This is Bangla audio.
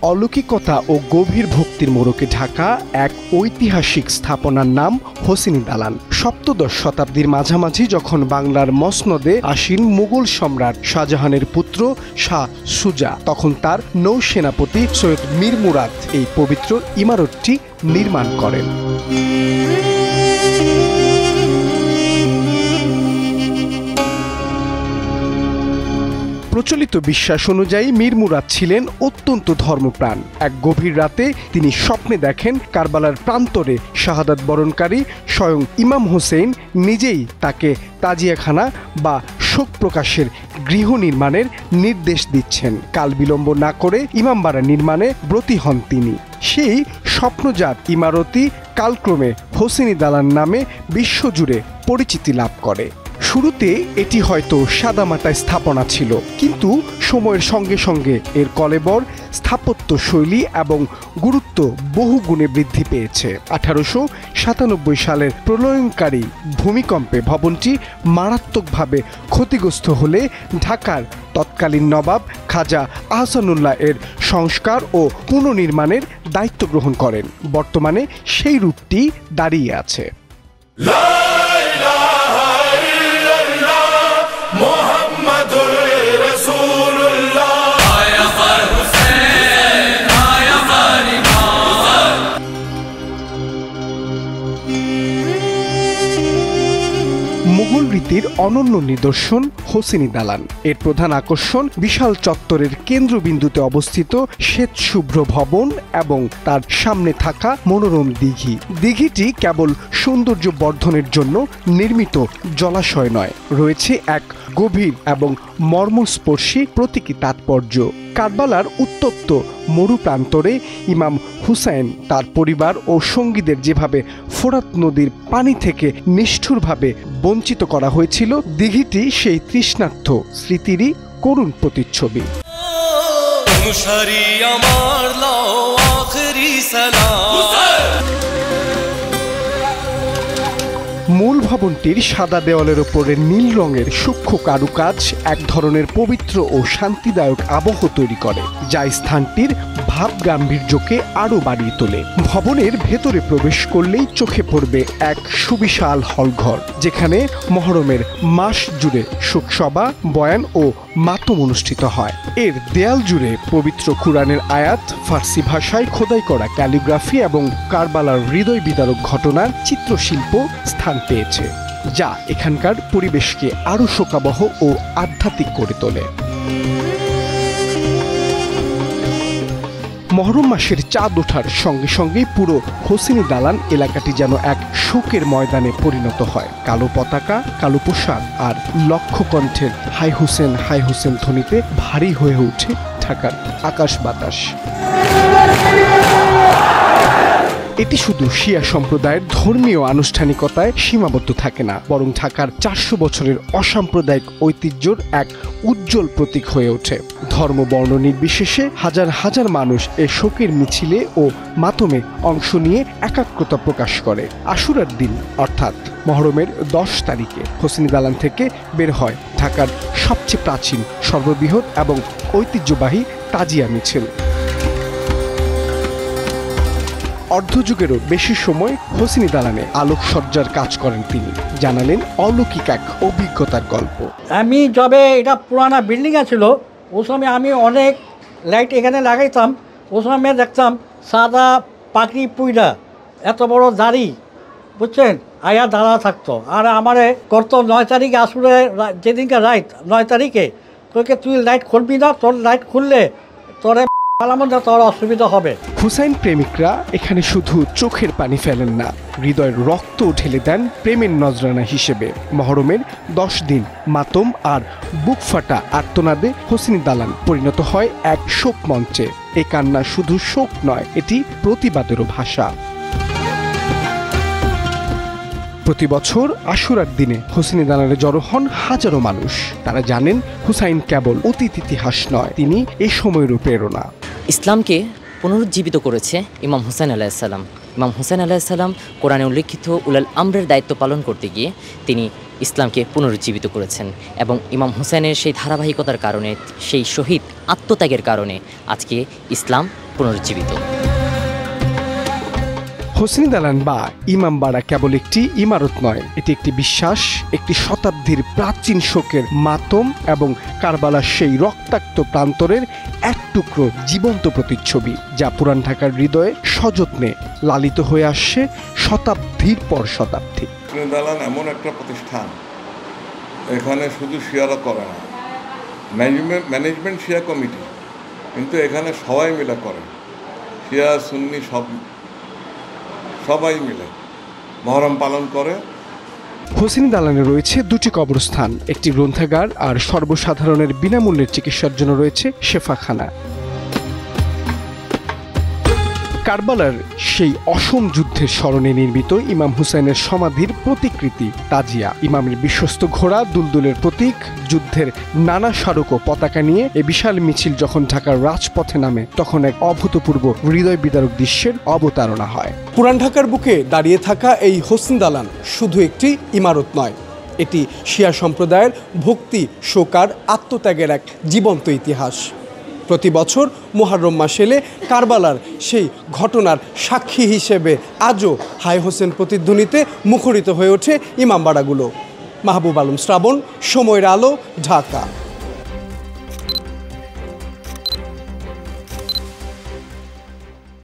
অলৌকিকতা ও গভীর ভক্তির মোড়কে ঢাকা এক ঐতিহাসিক স্থাপনার নাম হোসেনি দালান। সপ্তদশ শতাব্দীর মাঝামাঝি যখন বাংলার মসনদে আসীন মুঘল সম্রাট শাহজাহানের পুত্র শাহ সুজা, তখন তার নৌসেনাপতি সৈয়দ মীর মুরাদ এই পবিত্র ইমারতটি নির্মাণ করেন। প্রচলিত বিশ্বাস অনুযায়ী মীর মুরাদ ছিলেন অত্যন্ত ধর্মপ্রাণ। এক গভীর রাতে তিনি স্বপ্নে দেখেন কারবালার প্রান্তরে শাহাদাত বরণকারী স্বয়ং ইমাম হোসেন নিজেই তাকে তাজিয়াখানা বা শোক প্রকাশের গৃহ নির্মাণের নির্দেশ দিচ্ছেন। কাল বিলম্ব না করে ইমামবাড়া নির্মাণে ব্রতী হন তিনি। সেই স্বপ্নজাত ইমারতই কালক্রমে হোসেনি দালান নামে বিশ্বজুড়ে পরিচিতি লাভ করে। শুরুতে এটি হয়তো সাদামাটায় স্থাপনা ছিল, কিন্তু সময়ের সঙ্গে সঙ্গে এর কলেবর, স্থাপত্য শৈলী এবং গুরুত্ব বহু গুণে বৃদ্ধি পেয়েছে। 1897 সালের প্রলয়ঙ্কারী ভূমিকম্পে ভবনটি মারাত্মকভাবে ক্ষতিগ্রস্ত হলে ঢাকার তৎকালীন নবাব খাজা আহসানুল্লাহ এর সংস্কার ও পুনর্নির্মাণের দায়িত্ব গ্রহণ করেন। বর্তমানে সেই রূপটি দাঁড়িয়ে আছে। মুঘল রীতির অনন্য নিদর্শন হোসেনি দালান। এর প্রধান আকর্ষণ বিশাল চত্বরের কেন্দ্রবিন্দুতে অবস্থিত শ্বেতশুভ্র ভবন এবং তার সামনে থাকা মনোরম দিঘি। দিঘিটি কেবল সৌন্দর্য বর্ধনের জন্য নির্মিত জলাশয় নয়, রয়েছে এক গভীর এবং মর্মস্পর্শী প্রতীকী তাৎপর্য। কারবালার উত্তপ্ত মরু প্রান্তরে ইমাম হুসাইন, তার পরিবার ও সঙ্গীদের যেভাবে ফোরাত নদীর পানি থেকে নিষ্ঠুরভাবে বঞ্চিত করা হয়েছিল, দিঘিটি সেই তৃষ্ণার্ত স্মৃতিরই করুণ প্রতিচ্ছবি। মূল ভবনটির সাদা দেওয়ালের ওপরে নীল রঙের সূক্ষ্ম কারুকাজ এক ধরনের পবিত্র ও শান্তিদায়ক আবহ তৈরি করে, যা স্থানটির ভাব গাম্ভীর্যকে আরও বাড়িয়ে তোলে। ভবনের ভেতরে প্রবেশ করলেই চোখে পড়বে এক সুবিশাল হলঘর, যেখানে মহরমের মাস জুড়ে শোকসভা, বয়ান ও মাতম অনুষ্ঠিত হয়। এর দেয়াল জুড়ে পবিত্র কুরআনের আয়াত, ফার্সি ভাষায় খোদাই করা ক্যালিগ্রাফি এবং কারবালার হৃদয় বিদারক ঘটনার চিত্রশিল্প স্থান পেয়েছে, যা এখানকার পরিবেশকে আরও শোকাবহ ও আধ্যাত্মিক করে তোলে। মহরম মাসের চাঁদ ওঠার সঙ্গে সঙ্গেই পুরো হোসেনি দালান এলাকাটি যেন এক শোকের ময়দানে পরিণত হয়। কালো পতাকা, কালো পোশাক আর লক্ষ কণ্ঠের হাই হোসেন ধ্বনিতে ভারী হয়ে ওঠে ঢাকার আকাশ বাতাস। এটি শুধু শিয়া সম্প্রদায়ের ধর্মীয় আনুষ্ঠানিকতায় সীমাবদ্ধ থাকে না, বরং ঢাকার 400 বছরের অসাম্প্রদায়িক ঐতিহ্যের এক উজ্জ্বল প্রতীক হয়ে ওঠে। ধর্ম বর্ণ নির্বিশেষে হাজার হাজার মানুষ এ শোকের মিছিলে ও মাতমে অংশ নিয়ে একাগ্রতা প্রকাশ করে। আশুরার দিন অর্থাৎ মহরমের 10 তারিখে হোসেনি দালান থেকে বের হয় ঢাকার সবচেয়ে প্রাচীন, সর্ববৃহৎ এবং ঐতিহ্যবাহী তাজিয়া মিছিল। অর্ধযুগেরও বেশি সময় হোসেনি দালানে আলোকসজ্জার কাজ করেন তিনি। জানালেন অলৌকিক এক অভিজ্ঞতার গল্প। আমি যবে এটা পুরানা বিল্ডিং ছিল, ও সময় আমি অনেক লাইট এখানে লাগাইতাম। ও সময় দেখতাম সাদা পাখি পুইরা এত বড় দাড়ি, বুঝছেন, আয়া দাঁড়া থাকতো। আর আমারে করতো 9 তারিখে আসলে যেদিনকে রাইট 9 তারিখে, তোকে তুই লাইট খুলবি না, তোর লাইট খুললে তোরে তোর অসুবিধা হবে। হুসাইন প্রেমিকরা এখানে শুধু চোখের পানি ফেলেন না, হৃদয়ের রক্ত ঢেলে দেন প্রেমের নজরানা হিসেবে। মহরমের 10 দিন মাতম আর বুক ফাটা আর্তনাদে হোসেনি দালান পরিণত হয় এক শোক মঞ্চে। এ কান্না শুধু শোক নয়, এটি প্রতিবাদেরও ভাষা। প্রতি বছর আশুরার দিনে হোসেনি দালানে জড়ো হন হাজারো মানুষ। তারা জানেন হুসাইন কেবল অতীত ইতিহাস নয়, তিনি এই সময়েরও প্রেরণা। ইসলামকে পুনরুজ্জীবিত করেছে ইমাম হুসাইন আলাইহিস সালাম। ইমাম হুসাইন আলাইহিস সালাম কোরআনে উল্লেখিত উলাল আমরের দায়িত্ব পালন করতে গিয়ে তিনি ইসলামকে পুনরুজ্জীবিত করেছেন এবং ইমাম হুসেনের সেই ধারাবাহিকতার কারণে, সেই শহীদ আত্মত্যাগের কারণে আজকে ইসলাম পুনরুজ্জীবিত। হোসেনি দালান বা ইমামবাড়া কেবল একটি ইমারত নয়, এটি একটি বিশ্বাস, একটি শতাব্দীর প্রাচীন শোকের মাতম এবং কারবালার সেই রক্তাক্ত প্রান্তরের এক টুকরো জীবন্ত প্রতিচ্ছবি, যা পুরান ঢাকার হৃদয়ে সযত্নে লালিত হয়ে আসছে শতাব্দীর পর শতাব্দী। হোসেনি দালান এমন একটা প্রতিষ্ঠান, এখানে শুধু শিয়ারা করে না, ম্যানেজমেন্ট শিয়া কমিটি, কিন্তু এখানে সবাই মিলে করে, শিয়া সুন্নি সবাই মিলে মহরম পালন করে। হোসেনি দালানে রয়েছে দুটি কবরস্থান, একটি গ্রন্থাগার, আর সর্বসাধারণের বিনামূল্যে চিকিৎসার জন্য রয়েছে শেফাখানা। কারবালার সেই অসম যুদ্ধের স্মরণে নির্মিত ইমাম হুসাইনের সমাধির প্রতিকৃতি তাজিয়া, ইমামের বিশ্বস্ত ঘোড়া দুলদুলের প্রতীক, যুদ্ধের নানা স্মারক ও পতাকা নিয়ে এ বিশাল মিছিল যখন ঢাকার রাজপথে নামে, তখন এক অভূতপূর্ব হৃদয় বিদারক দৃশ্যের অবতারণা হয়। পুরান ঢাকার বুকে দাঁড়িয়ে থাকা এই হোসেনি দালান শুধু একটি ইমারত নয়, এটি শিয়া সম্প্রদায়ের ভক্তি, শোকার, আত্মত্যাগের এক জীবন্ত ইতিহাস। প্রতি বছর মুহররম মাস এলে কারবালার সেই ঘটনার সাক্ষী হিসেবে আজও হায় হোসেন প্রতিধ্বনিতে মুখরিত হয়ে ওঠে ইমামবাড়াগুলো। মাহবুব আলম শ্রাবণ, সময়ের আলো, ঢাকা।